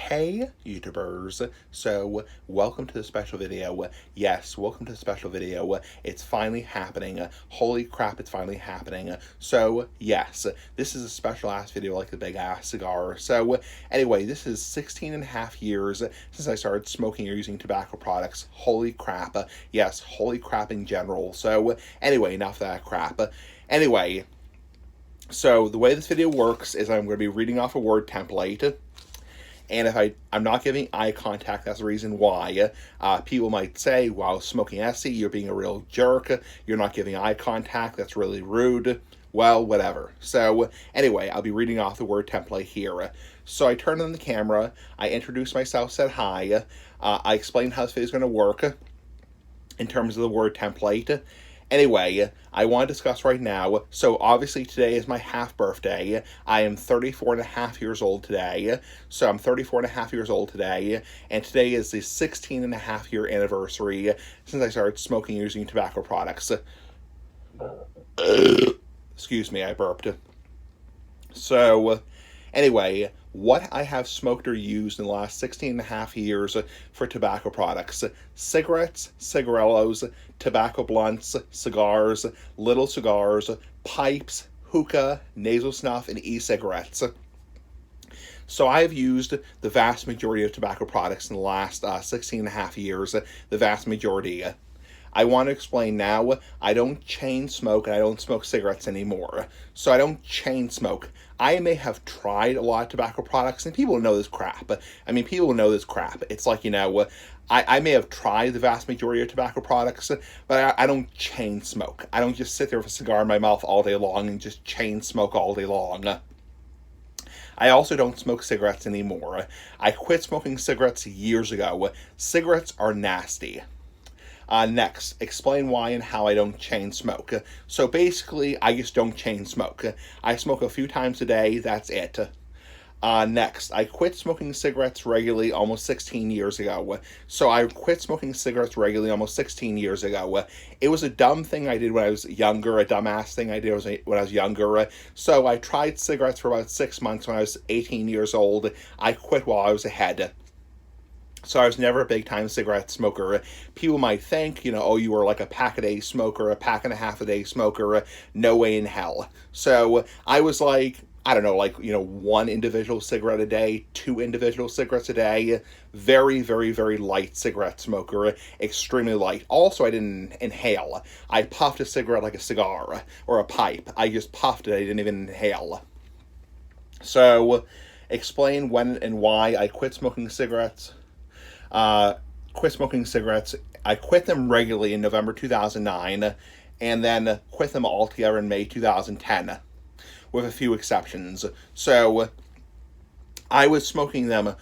Hey YouTubers, so welcome to the special video. Yes, welcome to the special video. It's finally happening. Holy crap, it's finally happening. So yes, this is a special ass video like the big ass cigar. So anyway, this is 16 and a half years since I started smoking or using tobacco products. Holy crap. Yes, holy crap in general. So anyway, enough of that crap. Anyway, so the way this video works is I'm going to be reading off a word template. And if I'm not giving eye contact, that's the reason why. People might say, wow, smoking Essie, you're being a real jerk. You're not giving eye contact. That's really rude. Well, whatever. So anyway, I'll be reading off the word template here. So I turned on the camera. I introduced myself, said hi. I explained how this video is going to work in terms of the word template. Anyway, I want to discuss right now, so obviously today is my half birthday. I am 34 and a half years old today. So I'm 34 and a half years old today. And today is the 16 and a half year anniversary since I started smoking using tobacco products. Excuse me, I burped. So anyway, what I have smoked or used in the last 16 and a half years for tobacco products: cigarettes, cigarillos, tobacco blunts, cigars, little cigars, pipes, hookah, nasal snuff, and e-cigarettes. So I have used the vast majority of tobacco products in the last 16 and a half years, the vast majority. I want to explain now, I don't chain smoke and I don't smoke cigarettes anymore. So I don't chain smoke. I may have tried a lot of tobacco products, and people know this crap. I mean, people know this crap. It's like, I may have tried the vast majority of tobacco products, but I don't chain smoke. I don't just sit there with a cigar in my mouth all day long and just chain smoke all day long. I also don't smoke cigarettes anymore. I quit smoking cigarettes years ago. Cigarettes are nasty. Next, explain why and how I don't chain smoke. So basically, I just don't chain smoke. I smoke a few times a day, that's it. Next, I quit smoking cigarettes regularly almost 16 years ago. So I quit smoking cigarettes regularly almost 16 years ago. It was a dumb thing I did when I was younger, a dumbass thing I did when I was younger. So I tried cigarettes for about 6 months when I was 18 years old. I quit while I was ahead. So I was never a big-time cigarette smoker. People might think, oh, you were like a pack-a-day smoker, a pack-and-a-half-a-day smoker. No way in hell. So I was like, I don't know, one individual cigarette a day, 2 individual cigarettes a day. Very, very, very light cigarette smoker. Extremely light. Also, I didn't inhale. I puffed a cigarette like a cigar or a pipe. I just puffed it. I didn't even inhale. So, explain when and why I quit smoking cigarettes. Quit smoking cigarettes. I quit them regularly in November 2009, and then quit them altogether in May 2010, with a few exceptions. So I was smoking them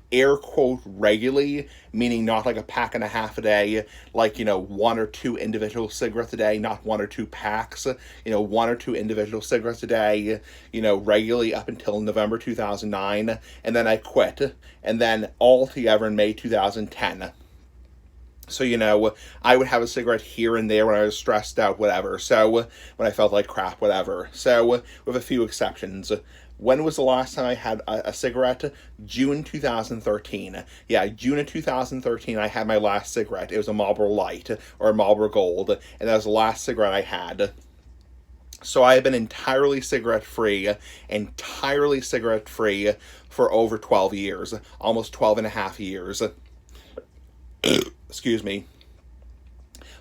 air quote regularly, meaning not like a pack and a half a day, like 1 or 2 individual cigarettes a day, not 1 or 2 packs, 1 or 2 individual cigarettes a day, regularly up until November 2009, and then I quit, and then altogether in May 2010. So, I would have a cigarette here and there when I was stressed out, whatever. So, when I felt like crap, whatever. So, with a few exceptions. When was the last time I had a cigarette? June 2013. Yeah, June of 2013, I had my last cigarette. It was a Marlboro Light, or a Marlboro Gold, and that was the last cigarette I had. So I have been entirely cigarette-free for over 12 years. Almost 12 and a half years. Excuse me.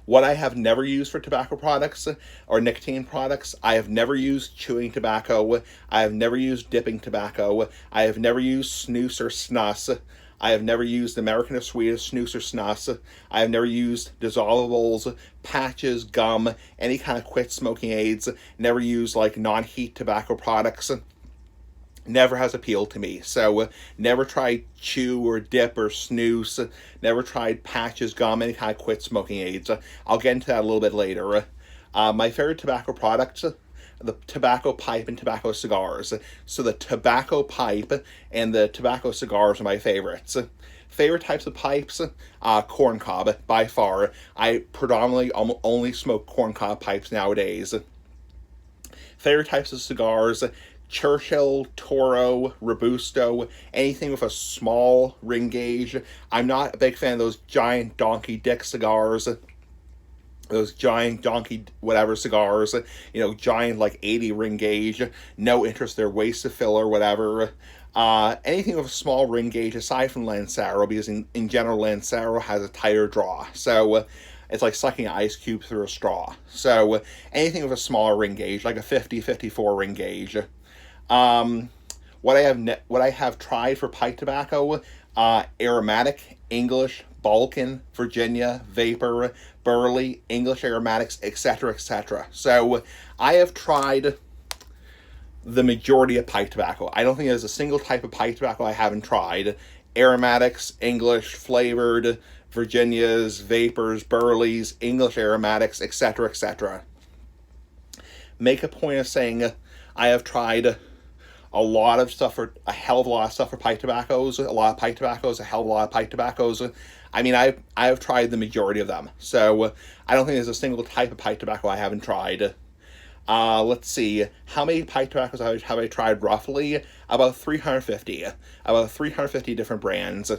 What I have never used for tobacco products or nicotine products, I have never used chewing tobacco. I have never used dipping tobacco. I have never used snus or snus. I have never used American or Swedish snus or snus. I have never used dissolvables, patches, gum, any kind of quit smoking aids. Never used non-heat tobacco products. Never has appealed to me. So never tried chew or dip or snooze. Never tried patches, gum, any kind of quit smoking aids. I'll get into that a little bit later. My favorite tobacco products, the tobacco pipe and tobacco cigars. So the tobacco pipe and the tobacco cigars are my favorites. Favorite types of pipes? Corncob, by far. I predominantly only smoke corncob pipes nowadays. Favorite types of cigars? Churchill, Toro, Robusto, anything with a small ring gauge. I'm not a big fan of those giant donkey dick cigars, those giant donkey whatever cigars, giant like 80 ring gauge. No interest, their waist to fill or whatever. Anything with a small ring gauge aside from Lancero, because in general Lancero has a tighter draw. So it's like sucking an ice cube through a straw. So anything with a smaller ring gauge, like a 50, 54 ring gauge. What I have tried for pipe tobacco, aromatic, English, Balkan, Virginia, Vapor, Burley, English aromatics, etc., etc. So I have tried the majority of pipe tobacco. I don't think there's a single type of pipe tobacco I haven't tried. Aromatics, English, flavored, Virginias, Vapors, Burleys, English aromatics, etc., etc. Make a point of saying I have tried a lot of stuff for a hell of a lot of stuff for pipe tobaccos, a lot of pipe tobaccos, a hell of a lot of pipe tobaccos. I mean, I have tried the majority of them, so I don't think there's a single type of pipe tobacco I haven't tried. Let's see, how many pipe tobaccos have I tried roughly? About 350. About 350 different brands.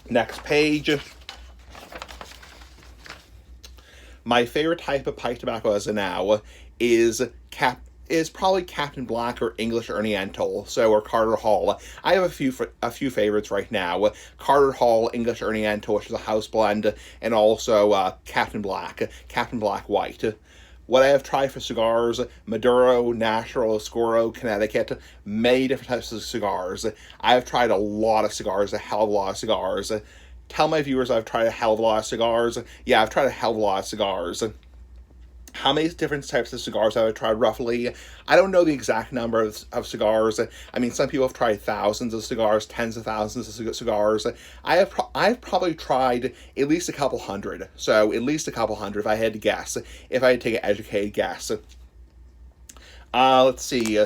Next page. My favorite type of pipe tobacco as of now is probably Captain Black or English Oriental, or Carter Hall. I have a few favorites right now. Carter Hall, English Oriental, which is a house blend, and also Captain Black White. What I have tried for cigars, Maduro, Nashville, Oscuro, Connecticut, many different types of cigars. I have tried a lot of cigars, a hell of a lot of cigars. Tell my viewers I've tried a hell of a lot of cigars. Yeah, I've tried a hell of a lot of cigars. How many different types of cigars have I tried roughly? I don't know the exact number of cigars. I mean, some people have tried thousands of cigars, tens of thousands of cigars. I've probably tried at least a couple hundred. So at least a couple hundred if I had to guess, if I had to take an educated guess. Let's see.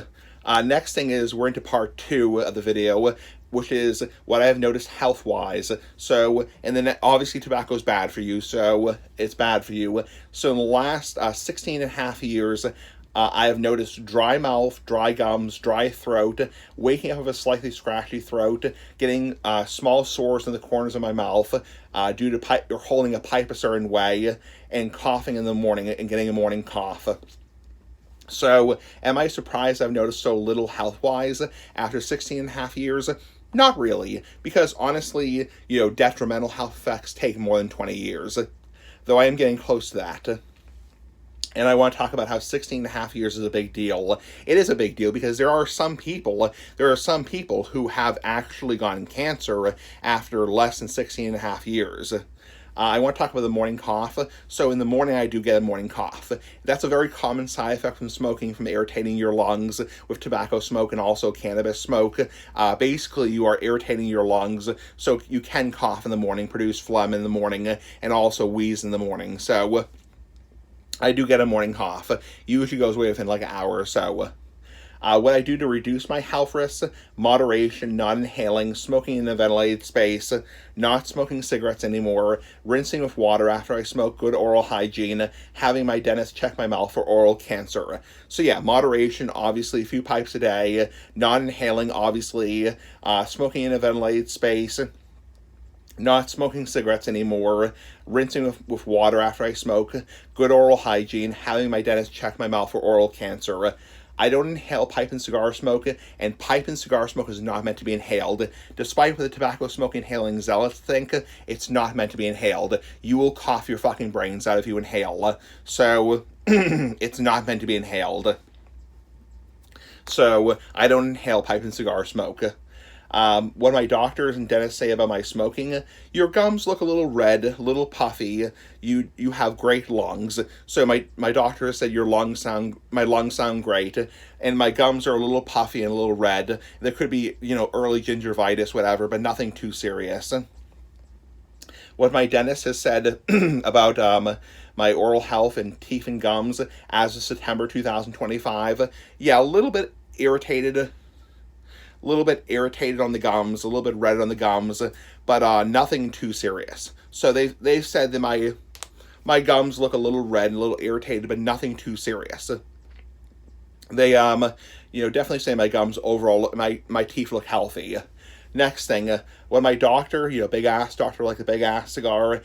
Next thing is we're into part 2 of the video, which is what I've noticed health-wise. So, and then obviously tobacco is bad for you, so it's bad for you. So in the last 16 and a half years, I have noticed dry mouth, dry gums, dry throat, waking up with a slightly scratchy throat, getting small sores in the corners of my mouth due to holding a pipe a certain way, and coughing in the morning and getting a morning cough. So, am I surprised I've noticed so little health-wise after 16 and a half years? Not really, because honestly, detrimental health effects take more than 20 years, though I am getting close to that. And I want to talk about how 16 and a half years is a big deal. It is a big deal because there are some people who have actually gotten cancer after less than 16 and a half years. I want to talk about the morning cough. So in the morning, I do get a morning cough. That's a very common side effect from smoking, from irritating your lungs with tobacco smoke and also cannabis smoke. Basically, you are irritating your lungs, so you can cough in the morning, produce phlegm in the morning, and also wheeze in the morning. So I do get a morning cough. Usually goes away within like an hour or so. What I do to reduce my health risks: moderation, not inhaling, smoking in a ventilated space, not smoking cigarettes anymore, rinsing with water after I smoke, good oral hygiene, having my dentist check my mouth for oral cancer. So yeah, moderation, obviously a few pipes a day, not inhaling, obviously, smoking in a ventilated space, not smoking cigarettes anymore, rinsing with water after I smoke, good oral hygiene, having my dentist check my mouth for oral cancer. I don't inhale pipe and cigar smoke, and pipe and cigar smoke is not meant to be inhaled. Despite what the tobacco smoke inhaling zealots think, it's not meant to be inhaled. You will cough your fucking brains out if you inhale. So, it's not meant to be inhaled. So, I don't inhale pipe and cigar smoke. What my doctors and dentists say about my smoking: your gums look a little red, a little puffy. You have great lungs. So my doctor said my lungs sound great, and my gums are a little puffy and a little red. There could be, early gingivitis, whatever, but nothing too serious. What my dentist has said about my oral health and teeth and gums as of September 2025, yeah, a little bit irritated on the gums, a little bit red on the gums, but nothing too serious. So they've said that my gums look a little red and a little irritated, but nothing too serious. They definitely say my gums overall, my teeth look healthy. Next thing, when my doctor, big ass doctor like the big ass cigar,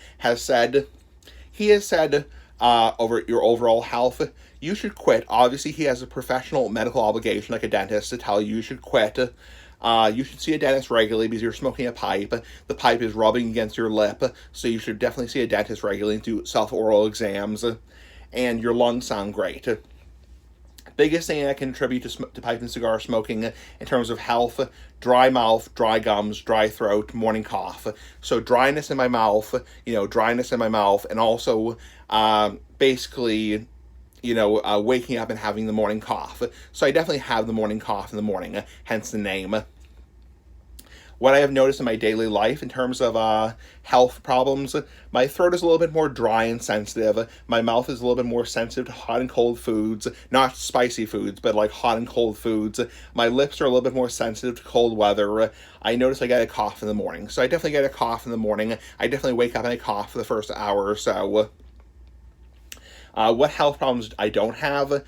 he has said over your overall health, you should quit. Obviously, he has a professional medical obligation, like a dentist, to tell you should quit. You should see a dentist regularly because you're smoking a pipe. The pipe is rubbing against your lip, so you should definitely see a dentist regularly and do self-oral exams. And your lungs sound great. Biggest thing that can contribute to pipe and cigar smoking in terms of health: dry mouth, dry gums, dry throat, morning cough. So dryness in my mouth, and also basically, waking up and having the morning cough. So I definitely have the morning cough in the morning, hence the name. What I have noticed in my daily life in terms of health problems, my throat is a little bit more dry and sensitive. My mouth is a little bit more sensitive to hot and cold foods, not spicy foods, but like hot and cold foods. My lips are a little bit more sensitive to cold weather. I notice I get a cough in the morning. So I definitely get a cough in the morning. I definitely wake up and I cough for the first hour or so. What health problems I don't have?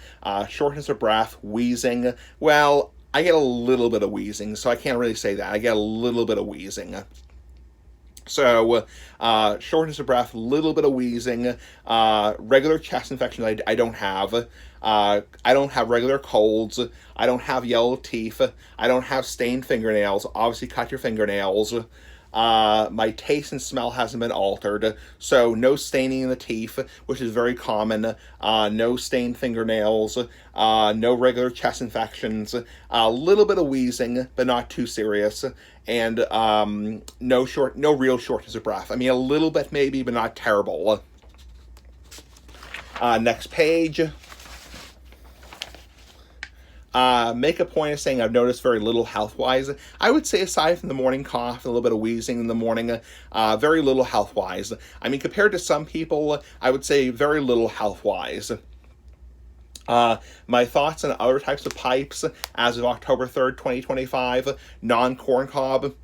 Shortness of breath, wheezing. Well, I get a little bit of wheezing, so I can't really say that. I get a little bit of wheezing. So, shortness of breath, little bit of wheezing, regular chest infections I don't have. I don't have regular colds. I don't have yellow teeth. I don't have stained fingernails. Obviously, cut your fingernails. My taste and smell hasn't been altered, so no staining in the teeth, which is very common. No stained fingernails. No regular chest infections. A little bit of wheezing, but not too serious. And no real shortness of breath. I mean, a little bit maybe, but not terrible. Next page. Make a point of saying I've noticed very little health-wise. I would say aside from the morning cough, a little bit of wheezing in the morning, very little health-wise. I mean, compared to some people, I would say very little health-wise. My thoughts on other types of pipes as of October 3rd, 2025, non-corn cob.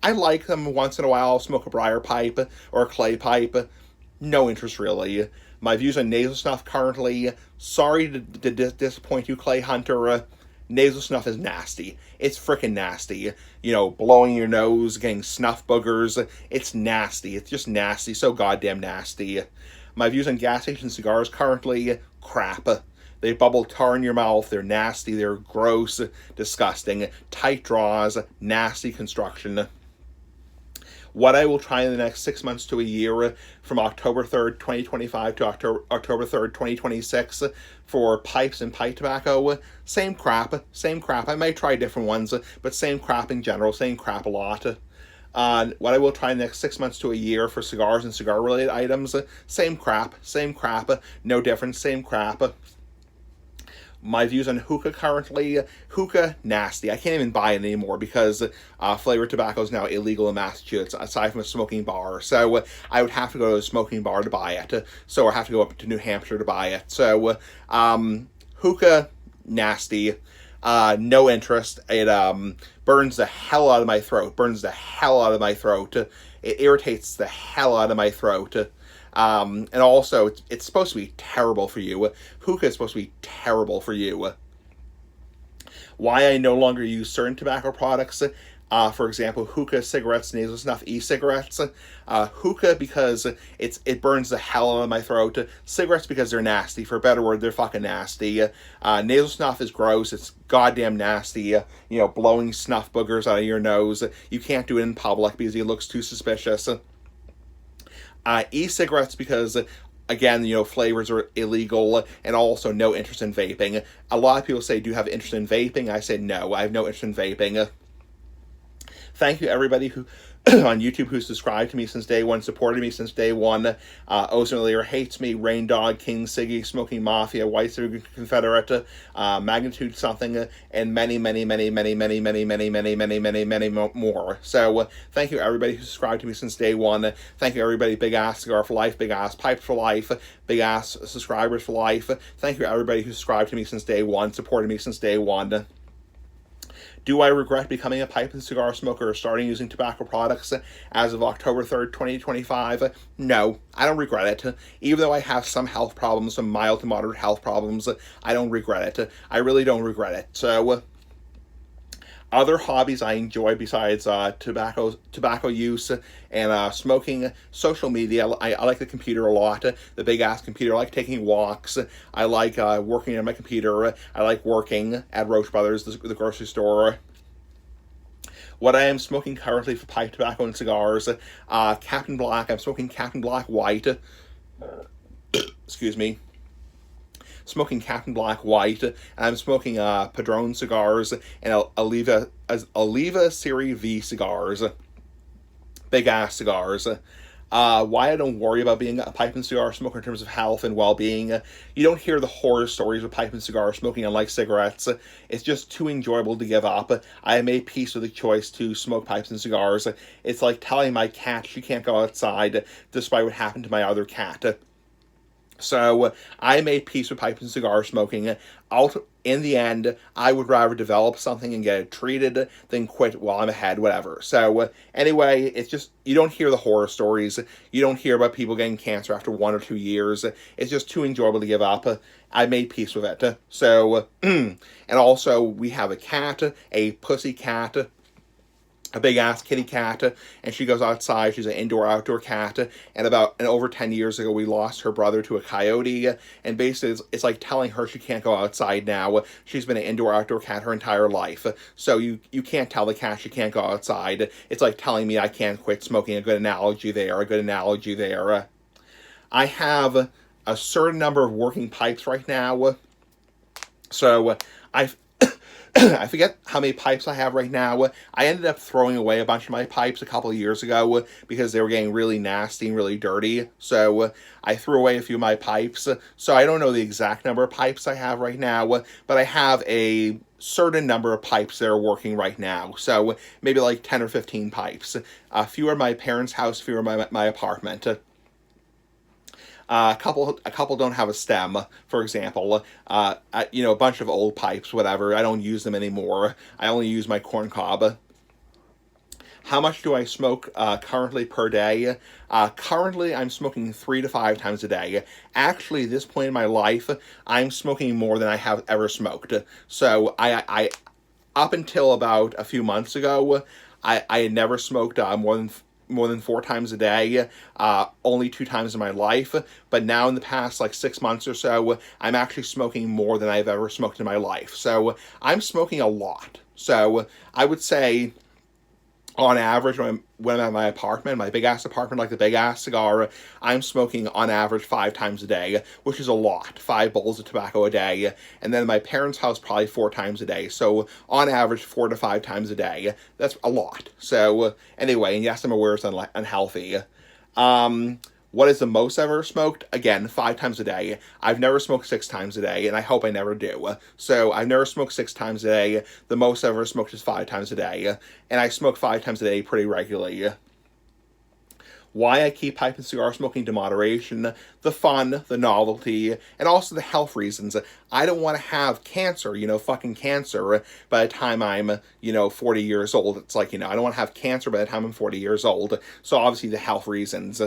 I like them once in a while. I'll smoke a briar pipe or a clay pipe. No interest really. My views on nasal snuff currently, sorry to disappoint you, Clay Hunter. Nasal snuff is nasty. It's freaking nasty. Blowing your nose, getting snuff boogers. It's nasty. It's just nasty. So goddamn nasty. My views on gas station cigars currently, crap. They bubble tar in your mouth. They're nasty. They're gross. Disgusting. Tight draws. Nasty construction. What I will try in the next 6 months to a year from October 3rd, 2025 to October 3rd, 2026 for pipes and pipe tobacco, same crap. I might try different ones, but same crap in general, same crap a lot. What I will try in the next 6 months to a year for cigars and cigar-related items, same crap, no difference, same crap. My views on hookah currently, hookah, nasty. I can't even buy it anymore because flavored tobacco is now illegal in Massachusetts, aside from a smoking bar. So I would have to go to a smoking bar to buy it. So I have to go up to New Hampshire to buy it. So hookah, nasty. No interest. It burns the hell out of my throat. It irritates the hell out of my throat. And also, it's supposed to be terrible for you. Hookah is supposed to be terrible for you. Why I no longer use certain tobacco products, for example, hookah, cigarettes, nasal snuff, e-cigarettes. Hookah because it burns the hell out of my throat. Cigarettes because they're nasty. For a better word, they're fucking nasty. Nasal snuff is gross. It's goddamn nasty. Blowing snuff boogers out of your nose. You can't do it in public because it looks too suspicious. E-cigarettes because, again, flavors are illegal, and also no interest in vaping. A lot of people say, do you have interest in vaping? I say no, I have no interest in vaping. Thank you everybody who on YouTube who subscribed to me since day one, supported me since day one. Ozone Lear hates me, Rain Dog, King Siggy, Smoking Mafia, White Sugar Confederate, Magnitude something, and many more. So thank you everybody who subscribed to me since day one. Thank you everybody, Big Ass Cigar for Life, Big Ass Pipes for Life, Big Ass Subscribers for Life. Thank you everybody who subscribed to me since day one, supported me since day one. Do I regret becoming a pipe and cigar smoker or starting using tobacco products as of October 3rd, 2025? No, I don't regret it. Even though I have some health problems, some mild to moderate health problems, I don't regret it. I really don't regret it. So, other hobbies I enjoy besides tobacco use and smoking, social media. I like the computer a lot, the big ass computer. I like taking walks. I like working on my computer. I like working at Roche Brothers, the grocery store. What I am smoking currently for pipe tobacco and cigars, Captain Black. I'm smoking Captain Black White. Excuse me. Smoking Captain Black White, and I'm smoking Padron cigars and Oliva Series V cigars, big ass cigars. Why I don't worry about being a pipe and cigar smoker in terms of health and well-being. You don't hear the horror stories of pipe and cigar smoking, unlike cigarettes. It's just too enjoyable to give up. I made peace with the choice to smoke pipes and cigars. It's like telling my cat she can't go outside despite what happened to my other cat. So I made peace with pipe and cigar smoking. In the end, I would rather develop something and get it treated than quit while I'm ahead, whatever. So anyway, it's just, you don't hear the horror stories. You don't hear about people getting cancer after 1 or 2 years. It's just too enjoyable to give up. I made peace with it. So, and also we have a cat, a pussy cat, a big ass kitty cat, and she goes outside. She's an indoor-outdoor cat, and over 10 years ago we lost her brother to a coyote, and basically it's like telling her she can't go outside now. She's been an indoor-outdoor cat her entire life, so you can't tell the cat she can't go outside. It's like telling me I can't quit smoking. A good analogy there. I have a certain number of working pipes right now, so I forget how many pipes I have right now. I ended up throwing away a bunch of my pipes a couple of years ago because they were getting really nasty and really dirty. So I threw away a few of my pipes. So I don't know the exact number of pipes I have right now, but I have a certain number of pipes that are working right now. So maybe like 10 or 15 pipes. A few are at my parents' house, a few are at my apartment. A couple don't have a stem, for example. A bunch of old pipes, whatever. I don't use them anymore. I only use my corn cob. How much do I smoke currently per day? Currently, I'm smoking 3 to 5 times a day. Actually, at this point in my life, I'm smoking more than I have ever smoked. So I up until about a few months ago, I had never smoked more than 4 times a day, only 2 times in my life. But now in the past like 6 months or so, I'm actually smoking more than I've ever smoked in my life. So I'm smoking a lot. So I would say, on average, when I'm at my apartment, my big-ass apartment, like the big-ass cigar, I'm smoking on average 5 times a day, which is a lot. 5 bowls of tobacco a day. And then my parents' house, probably 4 times a day. So on average, 4 to 5 times a day. That's a lot. So anyway, and yes, I'm aware it's unhealthy. What is the most I've ever smoked? Again, 5 times a day. I've never smoked 6 times a day, and I hope I never do. So I've never smoked 6 times a day. The most I've ever smoked is 5 times a day, and I smoke 5 times a day pretty regularly. Why I keep pipe and cigar smoking to moderation, the fun, the novelty, and also the health reasons. I don't want to have cancer, fucking cancer, by the time I'm, 40 years old. It's like, I don't want to have cancer by the time I'm 40 years old. So obviously the health reasons.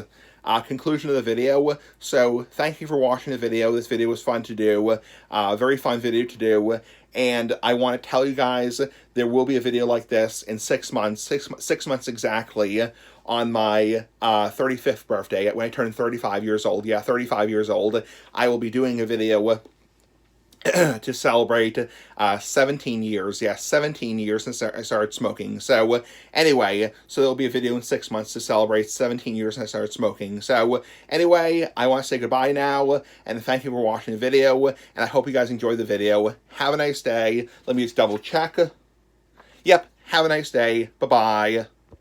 Conclusion of the video. So thank you for watching the video. This video was fun to do. Very fun video to do. And I want to tell you guys, there will be a video like this in 6 months, 6 months exactly, on my 35th birthday, when I turn 35 years old. Yeah, 35 years old. I will be doing a video to celebrate 17 years. Yeah, 17 years since I started smoking. So anyway, so there'll be a video in 6 months to celebrate 17 years since I started smoking. So anyway, I want to say goodbye now, and thank you for watching the video, and I hope you guys enjoyed the video. Have a nice day. Let me just double check. Yep, have a nice day. Bye-bye.